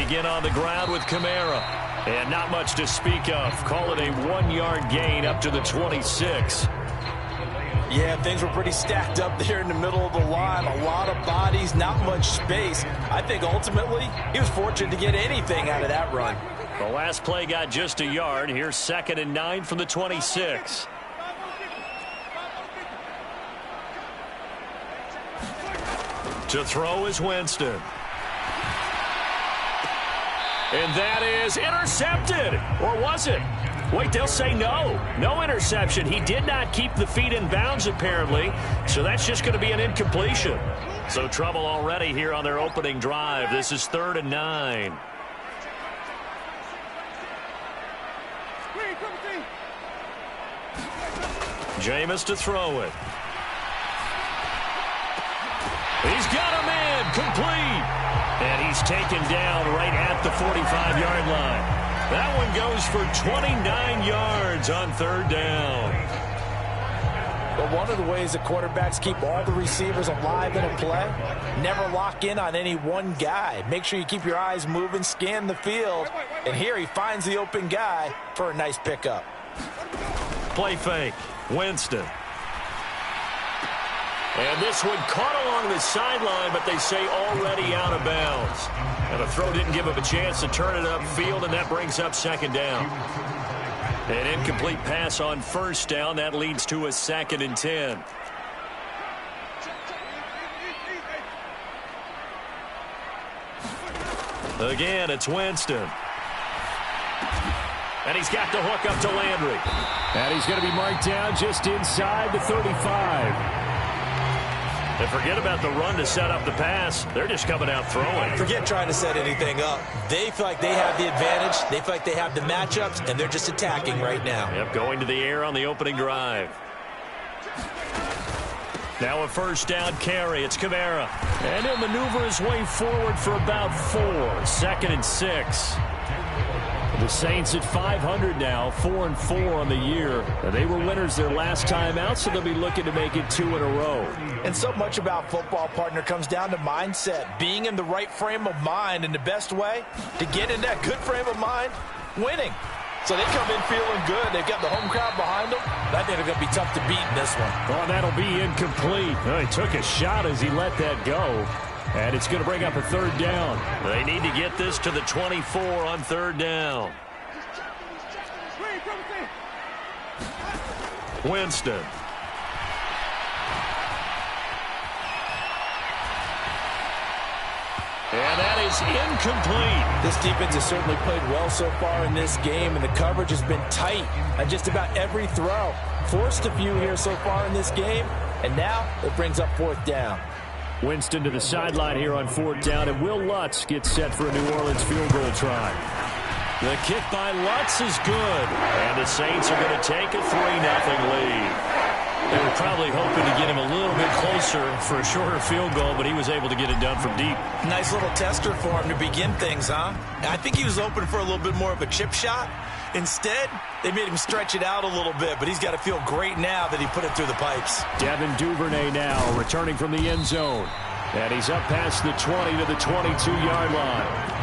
begin on the ground with Kamara. And not much to speak of. Call it a 1-yard gain up to the 26. Yeah, things were pretty stacked up there in the middle of the line. A lot of bodies, not much space. I think ultimately he was fortunate to get anything out of that run. The last play got just a yard. Here's 2nd and 9 from the 26. To throw is Winston. And that is intercepted. Or was it? Wait, they'll say no. No interception. He did not keep the feet in bounds, apparently. So that's just going to be an incompletion. So trouble already here on their opening drive. This is 3rd and 9. Jameis to throw it. He's got him in. Complete. And he's taken down right at the 45-yard line. That one goes for 29 yards on 3rd down. But one of the ways that quarterbacks keep all the receivers alive in a play, never lock in on any one guy. Make sure you keep your eyes moving, scan the field. And here he finds the open guy for a nice pickup. Play fake. Winston. And this one caught along the sideline, but they say already out of bounds. And the throw didn't give him a chance to turn it upfield, and that brings up 2nd down. An incomplete pass on 1st down. That leads to a 2nd and 10. Again, it's Winston. And he's got the hook up to Landry. And he's going to be marked down just inside the 35. And forget about the run to set up the pass. They're just coming out throwing. Forget trying to set anything up. They feel like they have the advantage. They feel like they have the matchups, and they're just attacking right now. Yep, going to the air on the opening drive. Now a 1st down carry. It's Kamara. And he'll maneuver his way forward for about 4. 2nd and 6. The Saints at 500 now, 4-4 on the year. They were winners their last time out, so they'll be looking to make it 2 in a row. And so much about football, partner, comes down to mindset. Being in the right frame of mind, and the best way to get in that good frame of mind, winning. So they come in feeling good. They've got the home crowd behind them. I think they're going to be tough to beat in this one. Oh, that'll be incomplete. Well, he took a shot as he let that go. And it's going to bring up a 3rd down. They need to get this to the 24 on 3rd down. Winston. And that is incomplete. This defense has certainly played well so far in this game, and the coverage has been tight on just about every throw. Forced a few here so far in this game, and now it brings up 4th down. Winston to the sideline here on 4th down, and Will Lutz gets set for a New Orleans field goal try. The kick by Lutz is good, and the Saints are going to take a 3-0 lead. They were probably hoping to get him a little bit closer for a shorter field goal, but he was able to get it done from deep. Nice little tester for him to begin things, huh? I think he was open for a little bit more of a chip shot. Instead, they made him stretch it out a little bit, but he's got to feel great now that he put it through the pipes. Devin Duvernay now returning from the end zone. And he's up past the 20 to the 22-yard line.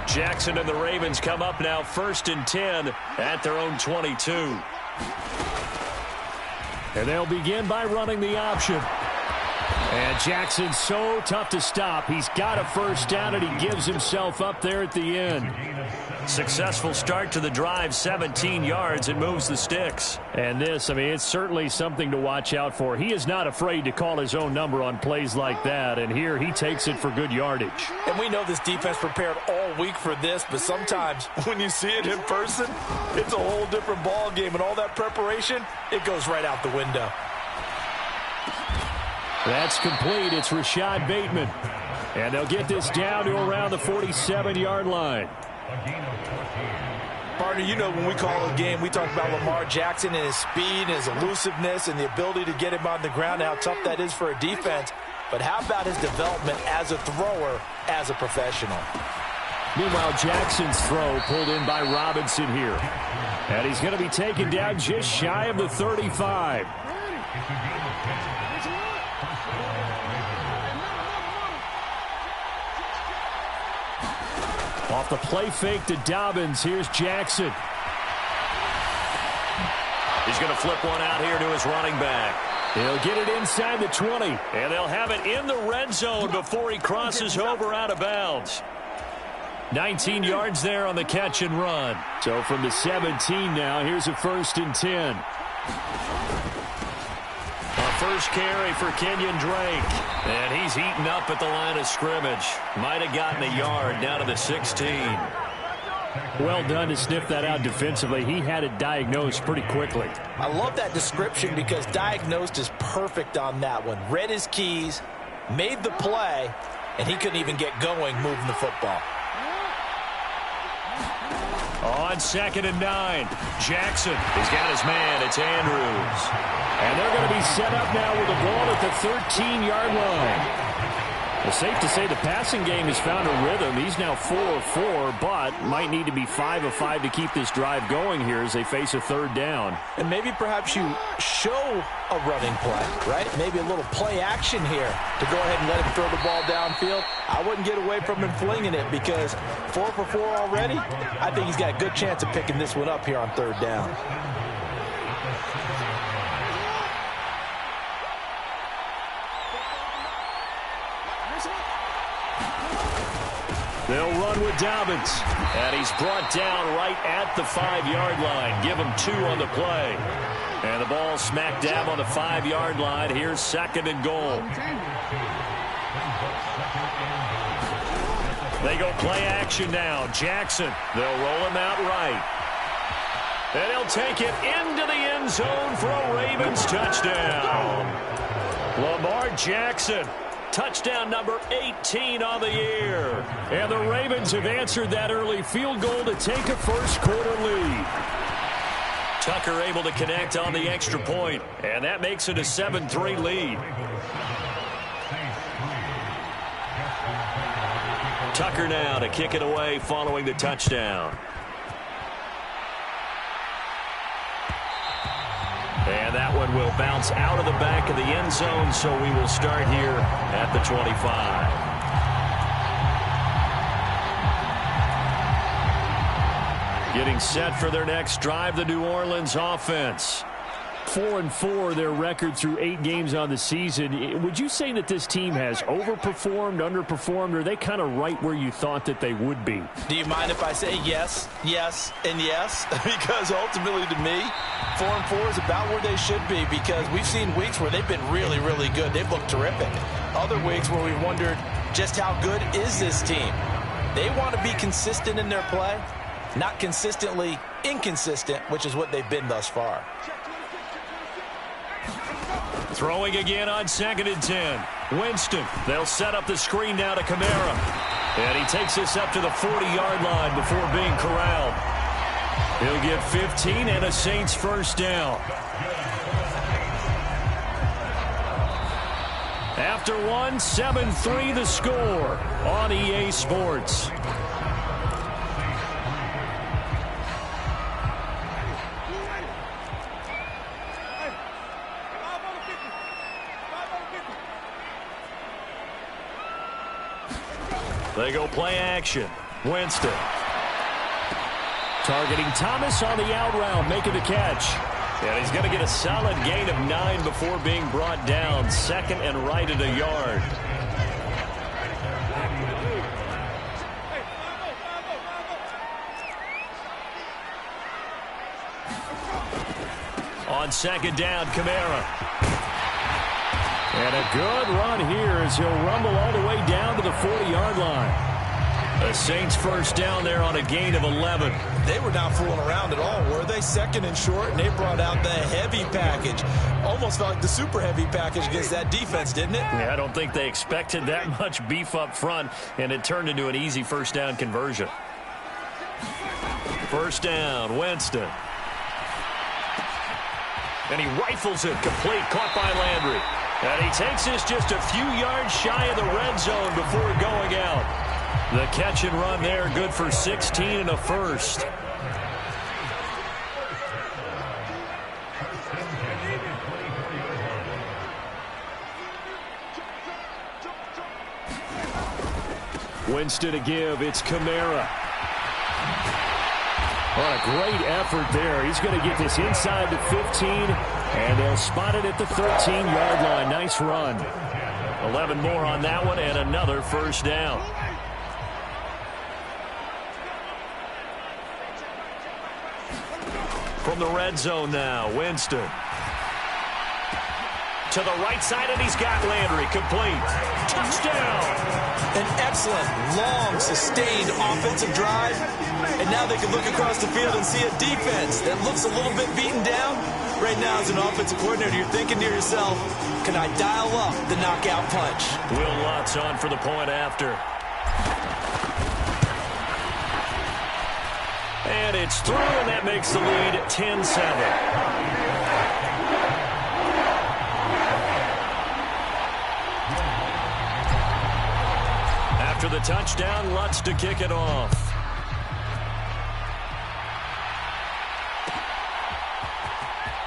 Jackson and the Ravens come up now 1st and 10 at their own 22. And they'll begin by running the option. And Jackson's so tough to stop. He's got a 1st down, and he gives himself up there at the end. Successful start to the drive, 17 yards, and moves the sticks. And this, I mean, it's certainly something to watch out for. He is not afraid to call his own number on plays like that, and here he takes it for good yardage. And we know this defense prepared all week for this, but sometimes when you see it in person, it's a whole different ball game, and all that preparation, it goes right out the window. That's complete. It's Rashad Bateman. And they'll get this down to around the 47-yard line. Partner, you know when we call a game, we talk about Lamar Jackson and his speed and his elusiveness and the ability to get him on the ground, how tough that is for a defense. But how about his development as a thrower, as a professional? Meanwhile, Jackson's throw pulled in by Robinson here. And he's going to be taken down just shy of the 35. Off the play fake to Dobbins, here's Jackson. He's going to flip one out here to his running back. He'll get it inside the 20. And they'll have it in the red zone before he crosses over out of bounds. 19 yards there on the catch and run. So from the 17 now, here's a 1st and 10. A first carry for Kenyon Drake. And he's eaten up at the line of scrimmage. Might have gotten a yard down to the 16. Well done to sniff that out defensively. He had it diagnosed pretty quickly. I love that description because diagnosed is perfect on that one. Read his keys, made the play, and he couldn't even get going moving the football. On 2nd and 9, Jackson. He's got his man. It's Andrews. And they're going to be set up now with the ball at the 13-yard line. It's safe to say the passing game has found a rhythm. He's now 4 of 4, but might need to be 5 of 5 to keep this drive going here as they face a 3rd down. And maybe perhaps you show a running play, right? Maybe a little play action here to go ahead and let him throw the ball downfield. I wouldn't get away from him flinging it because 4 for 4 already. I think he's got a good chance of picking this one up here on 3rd down. They'll run with Dobbins. And he's brought down right at the 5-yard line. Give him 2 on the play. And the ball smack dab on the 5-yard line. Here's 2nd and goal. They go play action now. Jackson. They'll roll him out right. And he'll take it into the end zone for a Ravens touchdown. Lamar Jackson. Touchdown number 18 on the year. And the Ravens have answered that early field goal to take a first-quarter lead. Tucker able to connect on the extra point, and that makes it a 7-3 lead. Tucker now to kick it away following the touchdown. And that one will bounce out of the back of the end zone, so we will start here at the 25. Getting set for their next drive, the New Orleans offense. 4-4, their record through 8 games on the season. Would you say that this team has overperformed, underperformed, or are they kind of right where you thought that they would be? Do you mind if I say yes, yes, and yes? Because ultimately to me, 4-4 is about where they should be because we've seen weeks where they've been really, really good. They've looked terrific. Other weeks where we've wondered just how good is this team. They want to be consistent in their play, not consistently inconsistent, which is what they've been thus far. Throwing again on 2nd and 10. Winston. They'll set up the screen now to Kamara. And he takes this up to the 40-yard line before being corralled. He'll get 15 and a Saints first down. After one, 7-3 the score on EA Sports. They go play action. Winston. Targeting Thomas on the out route, making the catch. And he's going to get a solid gain of 9 before being brought down. 2nd and right at a yard. On 2nd down, Kamara. And a good run here as he'll rumble all the way down to the 40-yard line. The Saints first down there on a gain of 11. They were not fooling around at all, were they? 2nd and short, and they brought out the heavy package. Almost felt like the super heavy package against that defense, didn't it? Yeah, I don't think they expected that much beef up front, and it turned into an easy first down conversion. First down, Winston. And he rifles it complete, caught by Landry. And he takes this just a few yards shy of the red zone before going out. The catch and run there, good for 16 and a first. Winston to give. It's Kamara. What a great effort there. He's going to get this inside the 15, and they'll spot it at the 13-yard line. Nice run. 11 more on that one, and another first down. From the red zone now, Winston. To the right side, and he's got Landry. Complete. Touchdown. An excellent, long, sustained offensive drive. And now they can look across the field and see a defense that looks a little bit beaten down. Right now, as an offensive coordinator, you're thinking to yourself, can I dial up the knockout punch? Will Lutz on for the point after. And it's through, and that makes the lead 10-7. After the touchdown, Lutz to kick it off.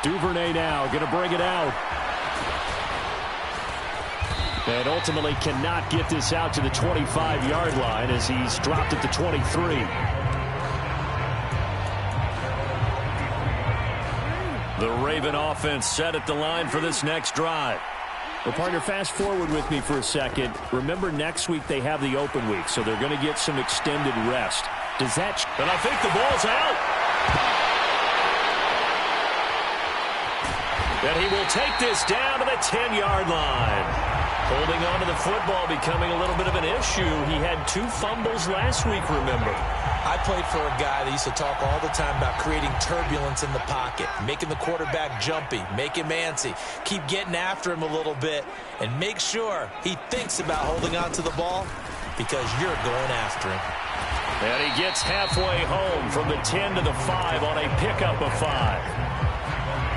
Duvernay now going to bring it out. And ultimately cannot get this out to the 25-yard line as he's dropped at the 23. The Raven offense set at the line for this next drive. Well, partner, fast forward with me for a second. Remember, next week they have the open week, so they're going to get some extended rest. Does that... And I think the ball's out. And he will take this down to the 10-yard line. Holding on to the football becoming a little bit of an issue. He had 2 fumbles last week, remember. I played for a guy that used to talk all the time about creating turbulence in the pocket, making the quarterback jumpy, make him antsy, keep getting after him a little bit, and make sure he thinks about holding on to the ball because you're going after him. And he gets halfway home from the 10 to the 5 on a pickup of 5.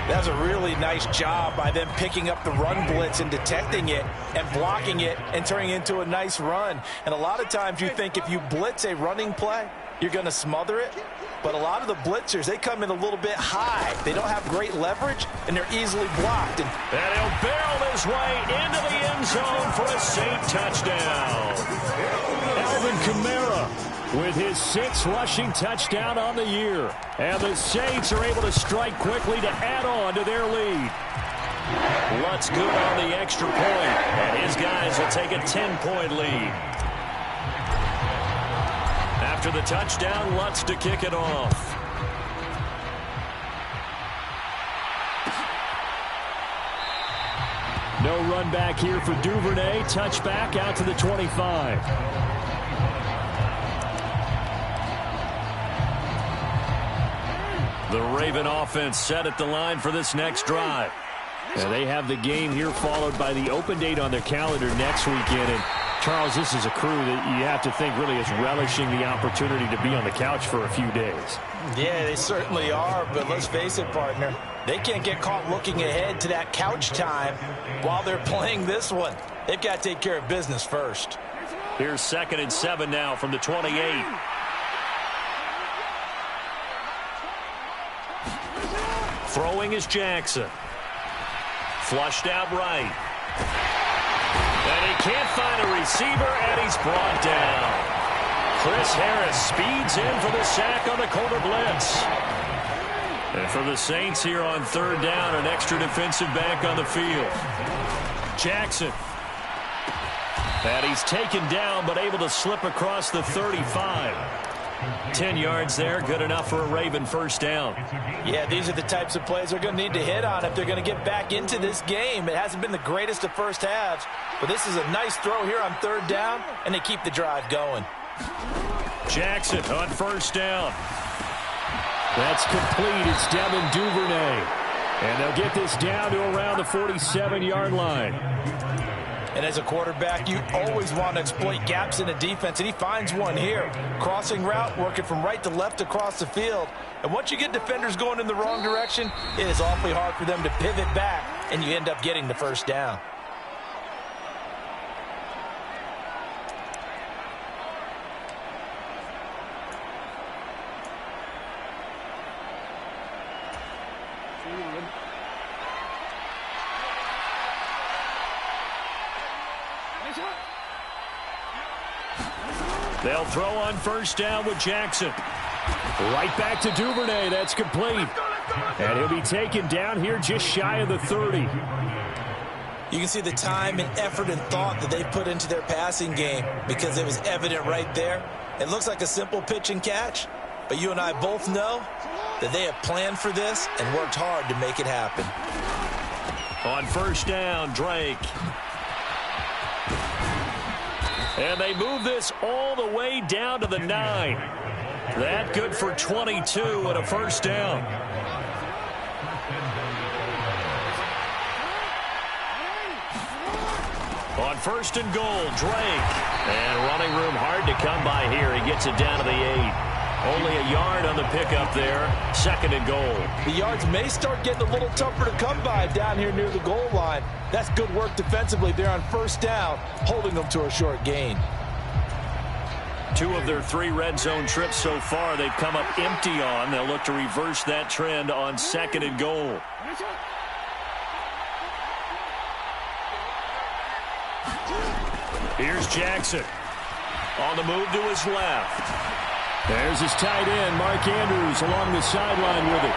That was a really nice job by them picking up the run blitz and detecting it and blocking it and turning it into a nice run. And a lot of times you think if you blitz a running play, you're going to smother it. But a lot of the blitzers, they come in a little bit high. They don't have great leverage, and they're easily blocked. And he'll barrel his way into the end zone for a Saint touchdown. Alvin Kamara with his 6th rushing touchdown on the year. And the Saints are able to strike quickly to add on to their lead. Lutz good on the extra point, and his guys will take a 10-point lead. After the touchdown, Lutz to kick it off. No run back here for Duvernay. Touchback out to the 25. The Raven offense set at the line for this next drive. And they have the game here followed by the open date on their calendar next weekend. And Charles, this is a crew that you have to think really is relishing the opportunity to be on the couch for a few days. Yeah, they certainly are, but let's face it, partner. They can't get caught looking ahead to that couch time while they're playing this one. They've got to take care of business first. Here's 2nd and 7 now from the 28. Throwing is Jackson. Flushed out right. And he can't find a receiver, and he's brought down. Chris Harris speeds in for the sack on the corner blitz. And for the Saints here on 3rd down, an extra defensive back on the field. Jackson. And he's taken down, but able to slip across the 35. 10 yards there, good enough for a Raven first down. Yeah, these are the types of plays they're going to need to hit on if they're going to get back into this game. It hasn't been the greatest of first halves, but this is a nice throw here on 3rd down, and they keep the drive going. Jackson on first down. That's complete. It's Devin Duvernay. And they'll get this down to around the 47-yard line. And as a quarterback, you always want to exploit gaps in the defense, and he finds one here. Crossing route, working from right to left across the field. And once you get defenders going in the wrong direction, it is awfully hard for them to pivot back, and you end up getting the first down. They'll throw on first down with Jackson. Right back to Duvernay. That's complete. And he'll be taken down here just shy of the 30. You can see the time and effort and thought that they put into their passing game because it was evident right there. It looks like a simple pitch and catch, but you and I both know that they have planned for this and worked hard to make it happen. On first down, Drake. And they move this all the way down to the 9. That good for 22 and a first down. On first and goal, Drake. And running room hard to come by here. He gets it down to the 8. Only a yard on the pickup there. Second and goal. The yards may start getting a little tougher to come by down here near the goal line. That's good work defensively there on first down, holding them to a short gain. 2 of their 3 red zone trips so far they've come up empty on. They'll look to reverse that trend on second and goal. Here's Jackson. On the move to his left. There's his tight end, Mark Andrews, along the sideline with it.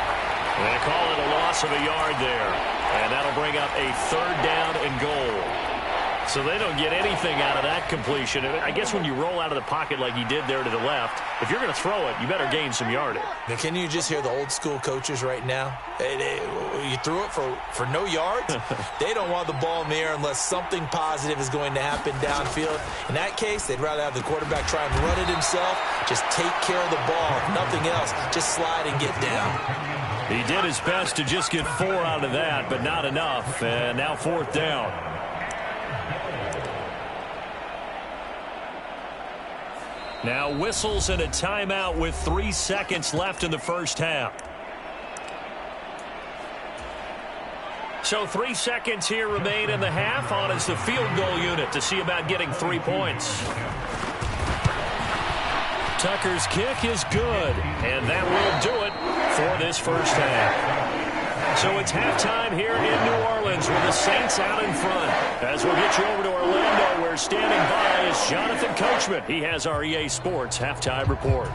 They call it a loss of a yard there. And that'll bring up a third down and goal. So they don't get anything out of that completion. I guess when you roll out of the pocket like he did there to the left, if you're going to throw it, you better gain some yardage. Now, can you just hear the old school coaches right now? You threw it for no yards? They don't want the ball in the air unless something positive is going to happen downfield. In that case, they'd rather have the quarterback try and run it himself. Just take care of the ball. If nothing else, just slide and get down. He did his best to just get 4 out of that, but not enough. And now fourth down. Now whistles and a timeout with 3 seconds left in the first half. So 3 seconds here remain in the half. On is the field goal unit to see about getting 3 points. Tucker's kick is good, and that will do it for this first half. So it's halftime here in New Orleans with the Saints out in front. As we'll get you over to Orlando, where standing by is Jonathan Coachman. He has our EA Sports halftime report.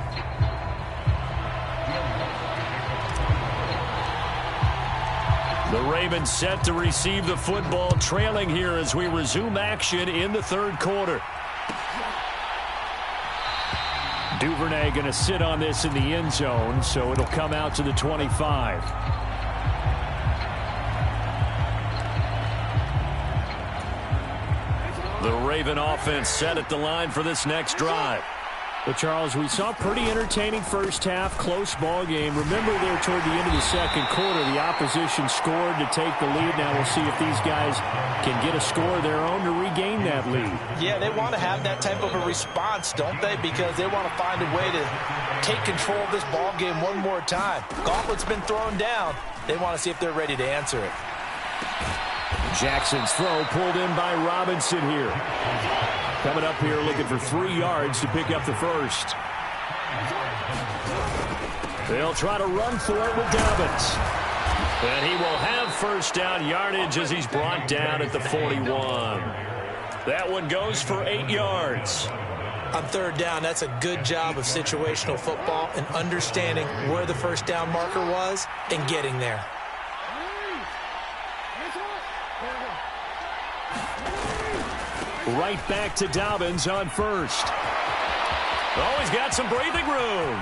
The Ravens set to receive the football, trailing here as we resume action in the third quarter. Duvernay going to sit on this in the end zone, so it'll come out to the 25. The Raven offense set at the line for this next drive. But, Charles, we saw a pretty entertaining first half, close ball game. Remember there toward the end of the second quarter, the opposition scored to take the lead. Now we'll see if these guys can get a score of their own to regain that lead. Yeah, they want to have that type of a response, don't they? Because they want to find a way to take control of this ball game one more time. Gauntlet's been thrown down. They want to see if they're ready to answer it. Jackson's throw pulled in by Robinson here. Coming up here looking for 3 yards to pick up the first. They'll try to run for it with Dobbins. And he will have first down yardage as he's brought down at the 41. That one goes for 8 yards. On third down, that's a good job of situational football and understanding where the first down marker was and getting there. Right back to Dobbins on first. Oh, he's got some breathing room.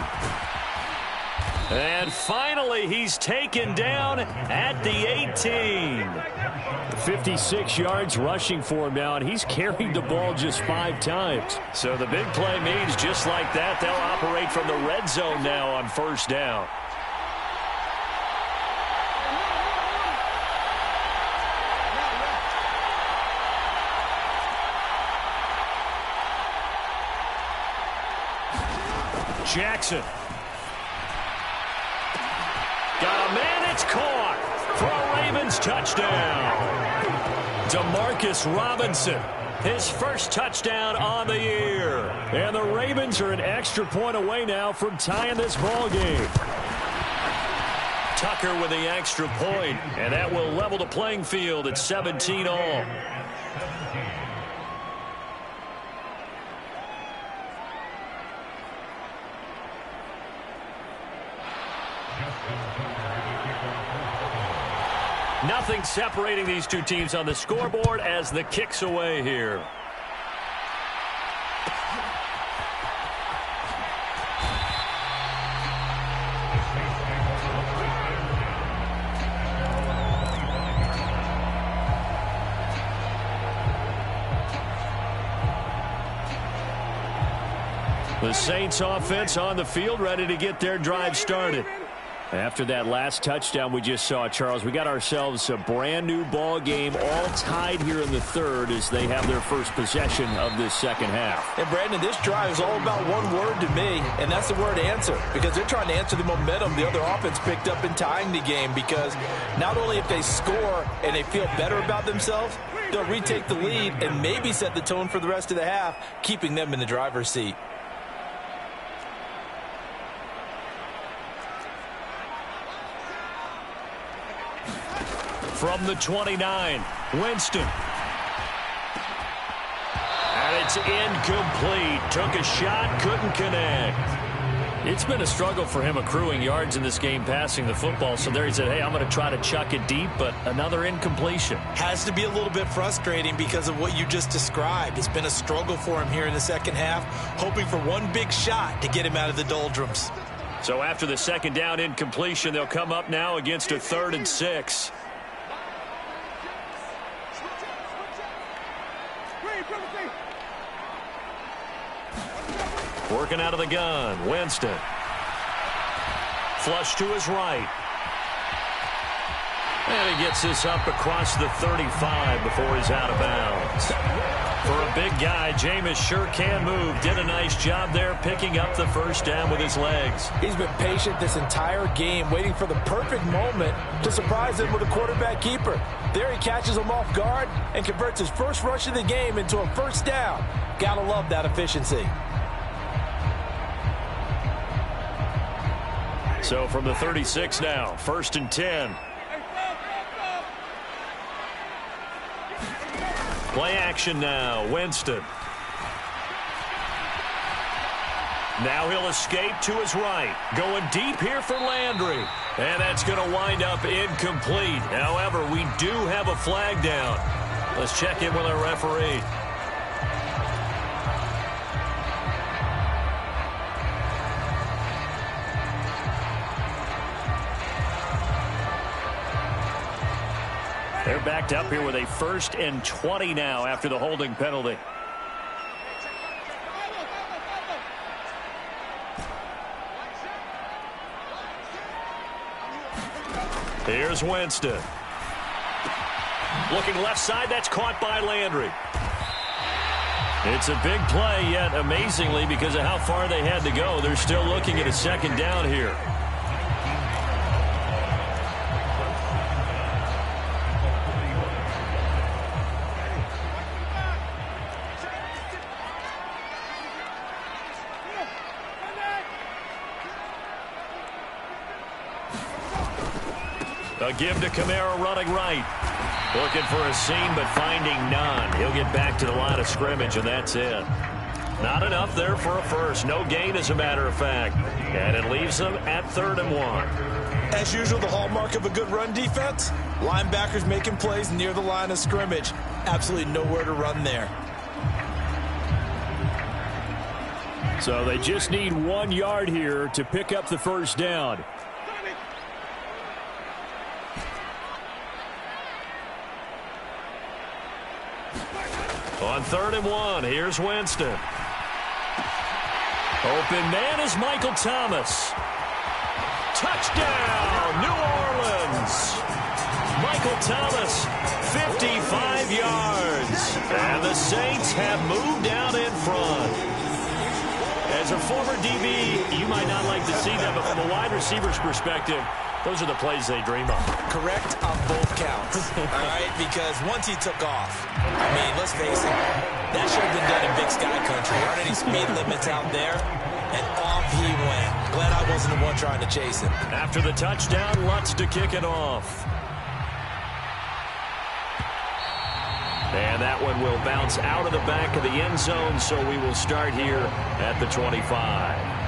And finally, he's taken down at the 18. 56 yards rushing for him now, and he's carried the ball just 5 times. So the big play means just like that, they'll operate from the red zone now on first down. Jackson. Got a man, it's caught for a Ravens touchdown. Demarcus Robinson, his first touchdown on the year. And the Ravens are an extra point away now from tying this ball game. Tucker with the extra point, and that will level the playing field at 17 all. Nothing separating these two teams on the scoreboard as the kick's away here. The Saints offense on the field, ready to get their drive started. After that last touchdown we just saw, Charles, we got ourselves a brand new ball game, all tied here in the third as they have their first possession of this second half. And Brandon, this drive is all about one word to me, and that's the word answer, because they're trying to answer the momentum the other offense picked up in tying the game, because not only if they score and they feel better about themselves, they'll retake the lead and maybe set the tone for the rest of the half, keeping them in the driver's seat. From the 29, Winston. And it's incomplete. Took a shot, couldn't connect. It's been a struggle for him accruing yards in this game passing the football. So there he said, hey, I'm going to try to chuck it deep, but another incompletion. Has to be a little bit frustrating because of what you just described. It's been a struggle for him here in the second half, hoping for one big shot to get him out of the doldrums. So after the second down incompletion, they'll come up now against a 3rd and 6. Working out of the gun, Winston. Flush to his right. And he gets this up across the 35 before he's out of bounds. For a big guy, Jameis sure can move. Did a nice job there picking up the first down with his legs. He's been patient this entire game, waiting for the perfect moment to surprise him with a quarterback keeper. There he catches him off guard and converts his first rush of the game into a first down. Gotta love that efficiency. So from the 36 now, 1st and 10. Play action now, Winston. Now he'll escape to his right. Going deep here for Landry. And that's going to wind up incomplete. However, we do have a flag down. Let's check in with our referee. They're backed up here with a 1st and 20 now after the holding penalty. Here's Winston. Looking left side, that's caught by Landry. It's a big play, yet amazingly, because of how far they had to go, they're still looking at a second down here. A give to Kamara running right. Looking for a seam, but finding none. He'll get back to the line of scrimmage, and that's it. Not enough there for a first. No gain, as a matter of fact. And it leaves them at 3rd and 1. As usual, the hallmark of a good run defense, linebackers making plays near the line of scrimmage. Absolutely nowhere to run there. So they just need 1 yard here to pick up the first down. On 3rd and 1, here's Winston. Open man is Michael Thomas. Touchdown, New Orleans. Michael Thomas, 55 yards. And the Saints have moved out in front. As a former DB, you might not like to see that, but from a wide receiver's perspective, those are the plays they dream of. Correct on both counts, all right? Because once he took off, I mean, let's face it, that should have been done in Big Sky Country. Aren't any speed limits out there? And off he went. Glad I wasn't the one trying to chase him. After the touchdown, Lutz to kick it off. And that one will bounce out of the back of the end zone, so we will start here at the 25.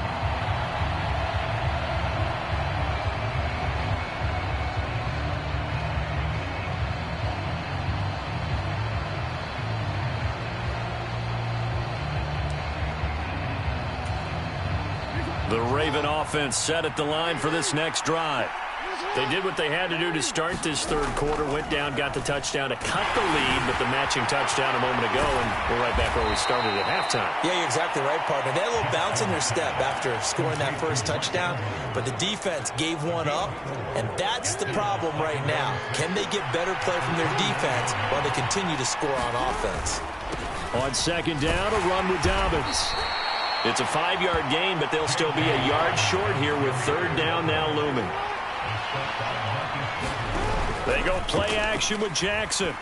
The Raven offense set at the line for this next drive. They did what they had to do to start this third quarter, went down, got the touchdown to cut the lead, but the matching touchdown a moment ago, and we're right back where we started at halftime. Yeah, you're exactly right, partner. They had a little bounce in their step after scoring that first touchdown, but the defense gave one up, and that's the problem right now. Can they get better play from their defense while they continue to score on offense? On second down, a run with Dobbins. It's a 5-yard gain, but they'll still be a yard short here with third down now looming. They go play action with Jackson.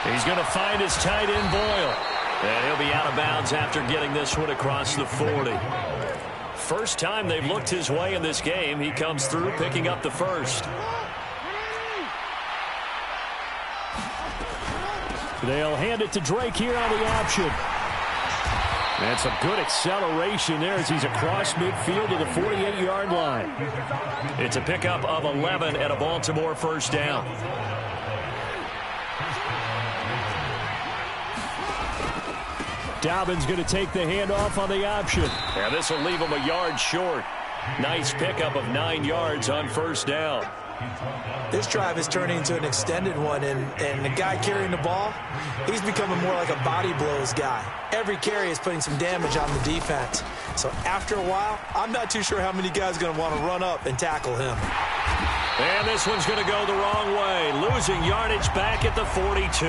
He's going to find his tight end, Boyle. And he'll be out of bounds after getting this one across the 40. First time they've looked his way in this game. He comes through picking up the first. They'll hand it to Drake here on the option. And some good acceleration there as he's across midfield to the 48-yard line. It's a pickup of 11 and a Baltimore first down. Dobbins going to take the handoff on the option. And this will leave him a yard short. Nice pickup of 9 yards on first down. This drive is turning into an extended one, and the guy carrying the ball, he's becoming more like a body blows guy. Every carry is putting some damage on the defense. So after a while, I'm not too sure how many guys are going to want to run up and tackle him. And this one's going to go the wrong way, losing yardage back at the 42.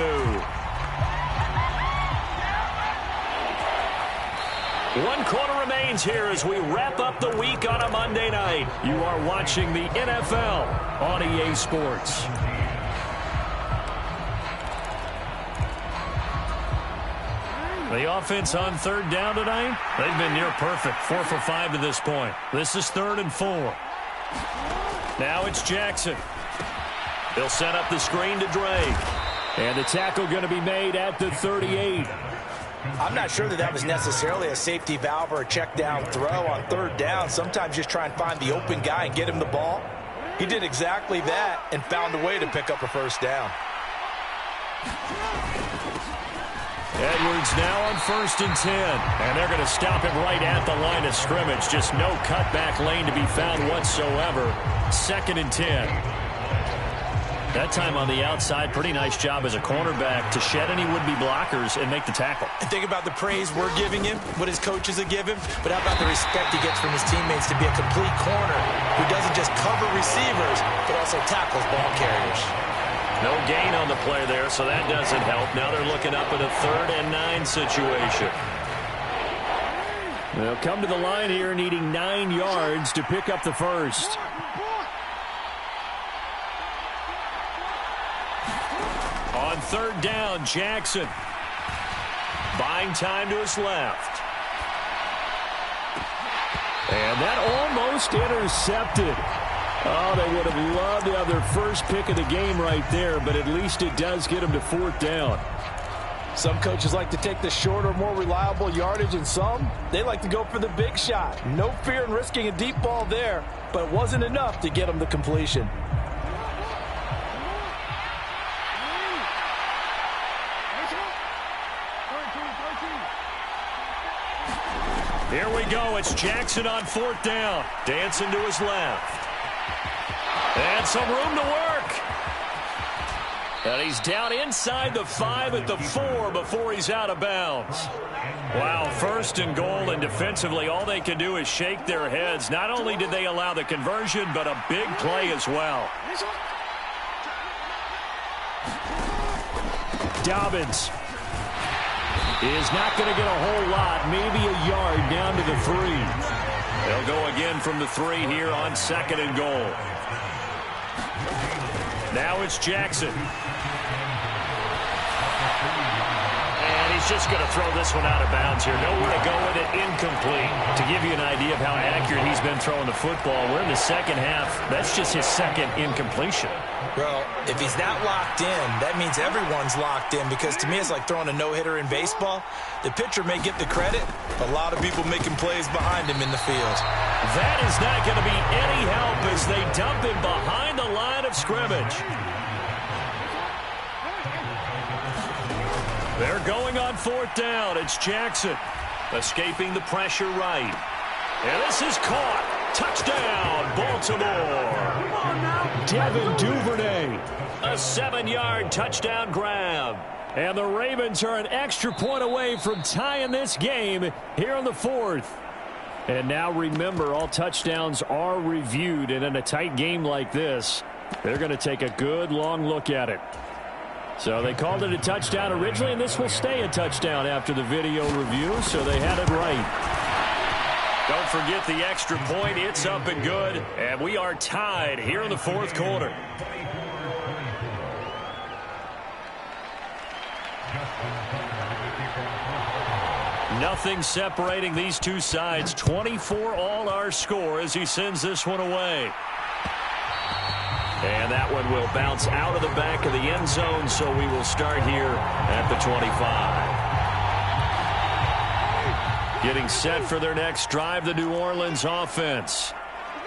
1 quarter remains here as we wrap up the week on a Monday night. You are watching the NFL on EA Sports. The offense on third down tonight, they've been near perfect. 4 for 5 to this point. This is 3rd and 4. Now it's Jackson. They'll set up the screen to Drake. And the tackle going to be made at the 38. I'm not sure that was necessarily a safety valve or a check down throw on third down. Sometimes just try and find the open guy and get him the ball. He did exactly that and found a way to pick up a first down. Edwards now on 1st and 10. And they're going to stop him right at the line of scrimmage. Just no cutback lane to be found whatsoever. 2nd and 10. That time on the outside, pretty nice job as a cornerback to shed any would-be blockers and make the tackle. And think about the praise we're giving him, what his coaches have given, but how about the respect he gets from his teammates to be a complete corner who doesn't just cover receivers, but also tackles ball carriers. No gain on the play there, so that doesn't help. Now they're looking up at a 3rd and 9 situation. They'll come to the line here needing 9 yards to pick up the first. On 3rd down, Jackson. Buying time to his left. And that almost intercepted. Oh, they would have loved to have their first pick of the game right there, but at least it does get them to 4th down. Some coaches like to take the shorter, more reliable yardage, and some, they like to go for the big shot. No fear in risking a deep ball there, but it wasn't enough to get them the completion. Here we go. It's Jackson on 4th down. Dancing to his left. And some room to work. And he's down inside the 5 at the 4 before he's out of bounds. Wow, 1st and goal, and defensively all they can do is shake their heads. Not only did they allow the conversion, but a big play as well. Dobbins is not going to get a whole lot, maybe a yard down to the 3. They'll go again from the 3 here on 2nd and goal. Now it's Jackson. And he's he's just going to throw this one out of bounds here. Nowhere to go with it, incomplete. To give you an idea of how accurate he's been throwing the football, we're in the second half. That's just his second incompletion. Well, if he's not locked in, that means everyone's locked in, because to me it's like throwing a no-hitter in baseball. The pitcher may get the credit, but a lot of people making plays behind him in the field. That is not going to be any help as they dump him behind the line of scrimmage. They're going on fourth down. It's Jackson escaping the pressure right. And this is caught. Touchdown, Baltimore. Devin Duvernay. A 7-yard touchdown grab. And the Ravens are an extra point away from tying this game here in the fourth. And now remember, all touchdowns are reviewed. And in a tight game like this, they're going to take a good long look at it. So they called it a touchdown originally, and this will stay a touchdown after the video review, so they had it right. Don't forget the extra point. It's up and good. And we are tied here in the fourth quarter. Nothing separating these two sides. 24 all our score as he sends this one away. And that one will bounce out of the back of the end zone, so we will start here at the 25. Getting set for their next drive, the New Orleans offense.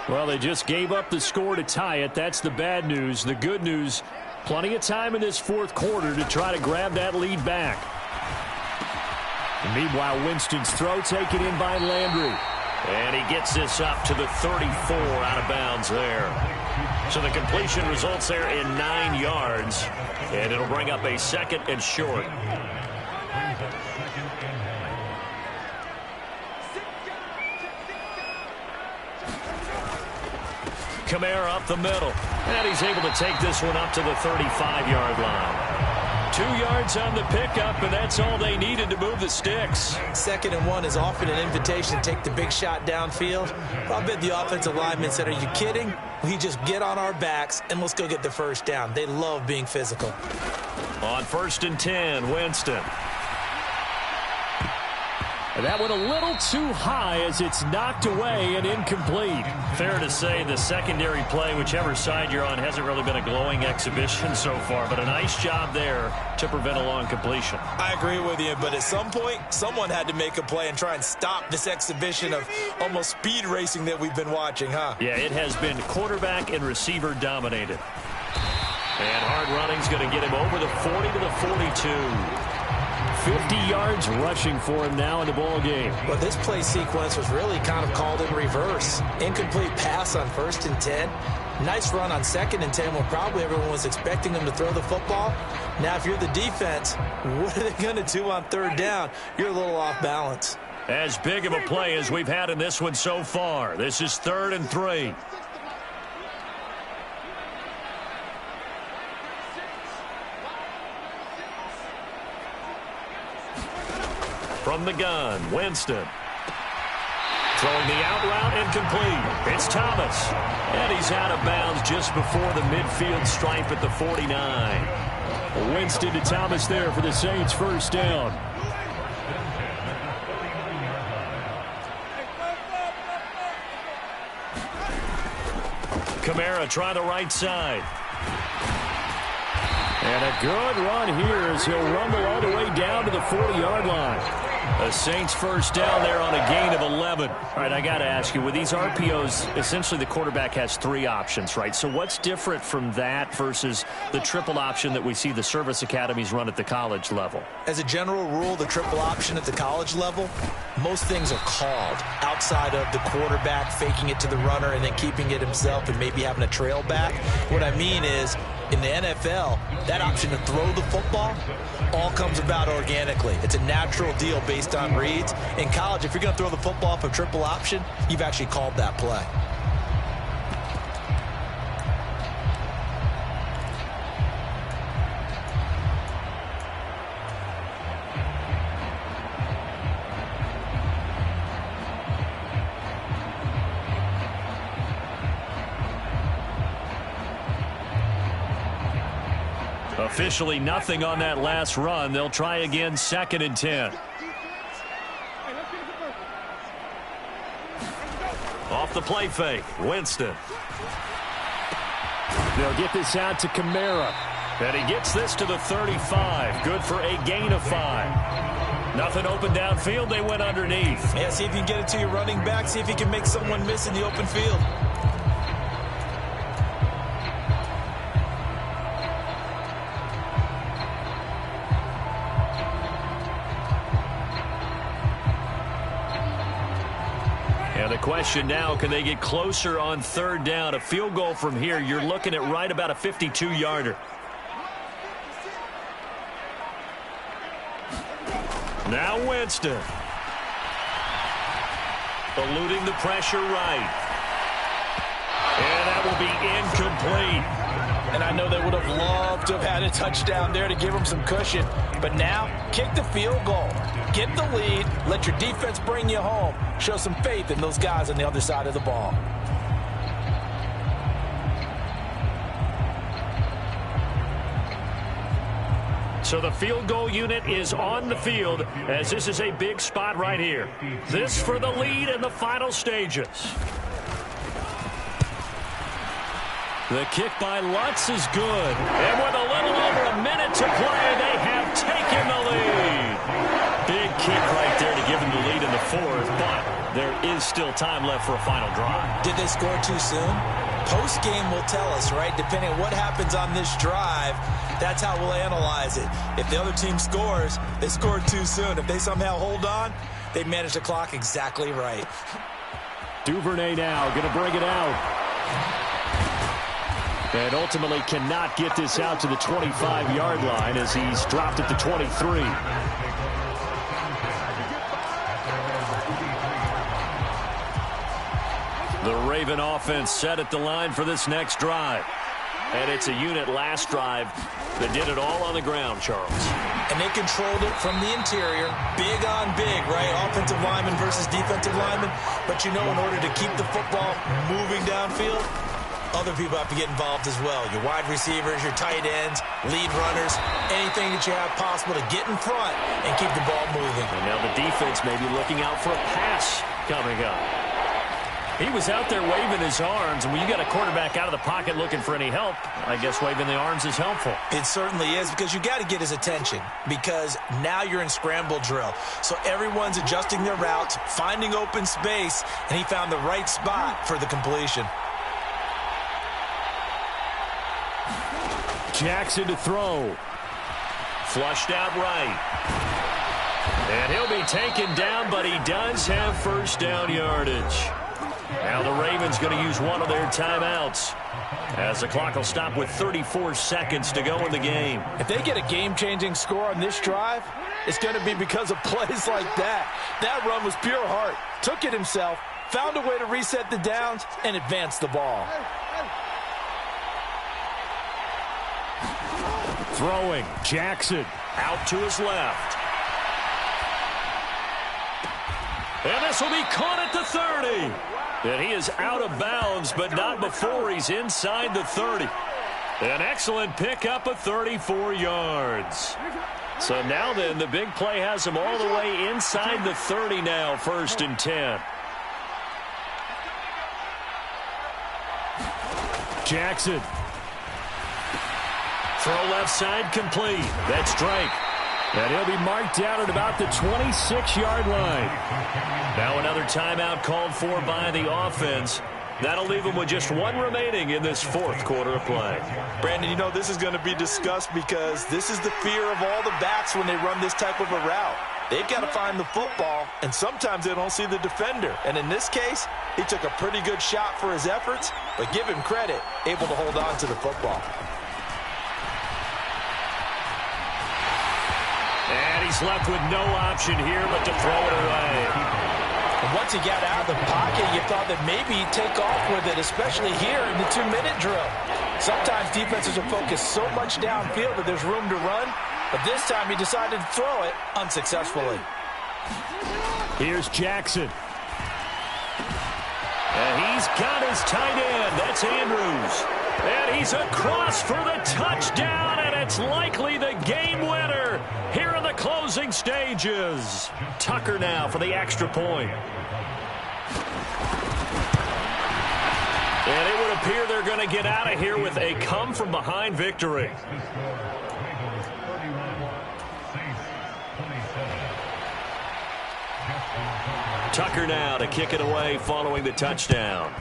Well, they just gave up the score to tie it. That's the bad news. The good news, plenty of time in this fourth quarter to try to grab that lead back. And meanwhile, Winston's throw taken in by Landry. And he gets this up to the 34 out of bounds there. So the completion results there in 9 yards. And it'll bring up a second and short. Kamara up the middle. And he's able to take this one up to the 35-yard line. 2 yards on the pickup, and that's all they needed to move the sticks. 2nd and 1 is often an invitation to take the big shot downfield. I bet the offensive linemen said, are you kidding? We just get on our backs and let's go get the first down. They love being physical. On 1st and 10, Winston. And that went a little too high as it's knocked away and incomplete. Fair to say the secondary play, whichever side you're on, hasn't really been a glowing exhibition so far, but a nice job there to prevent a long completion. I agree with you, but at some point, someone had to make a play and try and stop this exhibition of almost speed racing that we've been watching, huh? Yeah, it has been quarterback and receiver dominated. And hard running's going to get him over the 40 to the 42. 50 yards rushing for him now in the ball game. Well, this play sequence was really kind of called in reverse. Incomplete pass on 1st and 10. Nice run on 2nd and 10 when probably everyone was expecting him to throw the football. Now, if you're the defense, what are they going to do on 3rd down? You're a little off balance. As big of a play as we've had in this one so far. This is 3rd and 3. From the gun, Winston. Throwing the out route incomplete. It's Thomas. And he's out of bounds just before the midfield stripe at the 49. Winston to Thomas there for the Saints' first down. Kamara try the right side. And a good run here as he'll rumble all the way down to the 40-yard line. The Saints first down there on a gain of 11. All right, I got to ask you, with these RPOs, essentially the quarterback has 3 options, right? So what's different from that versus the triple option that we see the service academies run at the college level? As a general rule, the triple option at the college level, most things are called outside of the quarterback faking it to the runner and then keeping it himself and maybe having a trail back. What I mean is, in the NFL, that option to throw the football all comes about organically. It's a natural deal based on reads. In college, if you're going to throw the football off a triple option, you've actually called that play. Officially nothing on that last run. They'll try again, 2nd and 10. Off the play fake, Winston. They'll get this out to Kamara. And he gets this to the 35. Good for a gain of 5. Nothing open downfield. They went underneath. Yeah, see if you can get it to your running back. See if you can make someone miss in the open field. And the question now, can they get closer on 3rd down? A field goal from here, you're looking at right about a 52-yarder. Now Winston. Eluding the pressure right. And that will be incomplete. And I know they would have loved to have had a touchdown there to give them some cushion. But now, kick the field goal. Get the lead. Let your defense bring you home. Show some faith in those guys on the other side of the ball. So the field goal unit is on the field as this is a big spot right here. This for the lead in the final stages. The kick by Lutz is good. And with a little over a minute to play, they have taken the lead. Big kick right there to give them the lead in the 4th, but there is still time left for a final drive. Did they score too soon? Post-game will tell us, right? Depending on what happens on this drive, that's how we'll analyze it. If the other team scores, they scored too soon. If they somehow hold on, they manage the clock exactly right. Duvernay now going to bring it out. And ultimately cannot get this out to the 25-yard line as he's dropped at the 23. The Raven offense set at the line for this next drive. And it's a unit last drive that did it all on the ground, Charles. And they controlled it from the interior. Big on big, right? Offensive lineman versus defensive lineman. But you know, in order to keep the football moving downfield, other people have to get involved as well. Your wide receivers, your tight ends, lead runners, anything that you have possible to get in front and keep the ball moving. And now the defense may be looking out for a pass coming up. He was out there waving his arms, and when you got a quarterback out of the pocket looking for any help, I guess waving the arms is helpful. It certainly is, because you got to get his attention, because now you're in scramble drill. So everyone's adjusting their routes, finding open space, and he found the right spot for the completion. Jackson to throw. Flushed out right. And he'll be taken down, but he does have first down yardage. Now the Ravens going to use one of their timeouts as the clock will stop with 34 seconds to go in the game. If they get a game-changing score on this drive, it's going to be because of plays like that. That run was pure heart. Took it himself, found a way to reset the downs, and advance the ball. Throwing, Jackson. Out to his left. And this will be caught at the 30. And he is out of bounds, but not before he's inside the 30. An excellent pickup of 34 yards. So now then, the big play has him all the way inside the 30 now, 1st and 10. Jackson. Throw left side complete. That's Drake. And he'll be marked down at about the 26-yard line. Now another timeout called for by the offense. That'll leave them with just one remaining in this 4th quarter of play. Brandon, you know this is going to be discussed because this is the fear of all the backs when they run this type of a route. They've got to find the football, and sometimes they don't see the defender. And in this case, he took a pretty good shot for his efforts, but give him credit, able to hold on to the football. And he's left with no option here but to throw it away. And once he got out of the pocket, you thought that maybe he'd take off with it, especially here in the 2-minute drill. Sometimes defenses will focus so much downfield that there's room to run, but this time he decided to throw it unsuccessfully. Here's Jackson. And he's got his tight end. That's Andrews. And he's across for the touchdown, and it's likely the game winner here in the closing stages. Tucker now for the extra point. And it would appear they're going to get out of here with a come-from-behind victory. Tucker now to kick it away following the touchdown.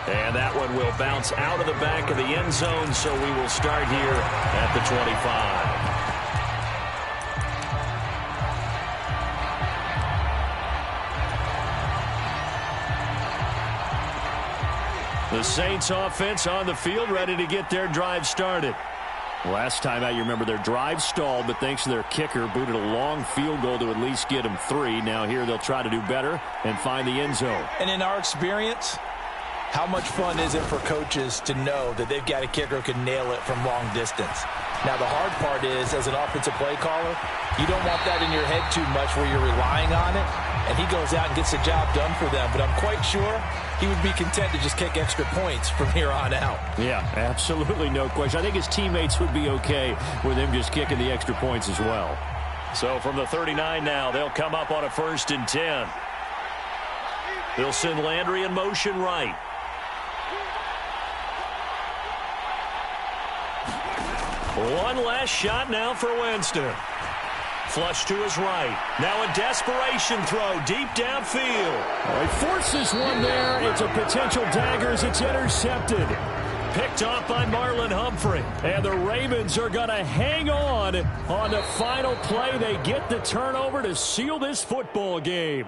And that one will bounce out of the back of the end zone, so we will start here at the 25. The Saints offense on the field, ready to get their drive started. Last time out, you remember their drive stalled, but thanks to their kicker, booted a long field goal to at least get them 3. Now here they'll try to do better and find the end zone. And in our experience, how much fun is it for coaches to know that they've got a kicker who can nail it from long distance? Now, the hard part is, as an offensive play caller, you don't want that in your head too much where you're relying on it, and he goes out and gets the job done for them. But I'm quite sure he would be content to just kick extra points from here on out. Yeah, absolutely no question. I think his teammates would be okay with him just kicking the extra points as well. So from the 39 now, they'll come up on a 1st and 10. They'll send Landry in motion right. One last shot now for Winston. Flush to his right. Now a desperation throw deep downfield. He forces one there. It's a potential dagger as it's intercepted. Picked off by Marlon Humphrey. And the Ravens are going to hang on the final play. They get the turnover to seal this football game.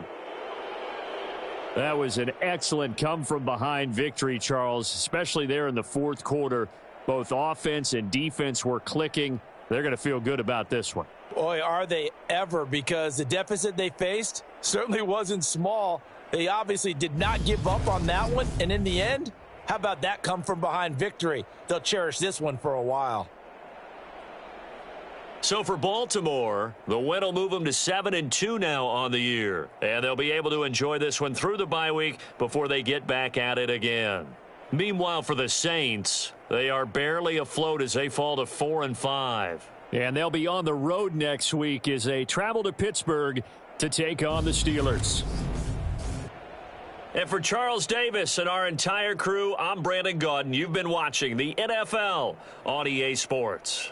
That was an excellent come-from-behind victory, Charles, especially there in the 4th quarter. Both offense and defense were clicking. They're going to feel good about this one. Boy, are they ever, because the deficit they faced certainly wasn't small. They obviously did not give up on that one, and in the end, how about that come-from-behind victory? They'll cherish this one for a while. So for Baltimore, the win will move them to 7-2 now on the year. And they'll be able to enjoy this one through the bye week before they get back at it again. Meanwhile, for the Saints, they are barely afloat as they fall to 4-5. And they'll be on the road next week as they travel to Pittsburgh to take on the Steelers. And for Charles Davis and our entire crew, I'm Brandon Gaudin. You've been watching the NFL on EA Sports.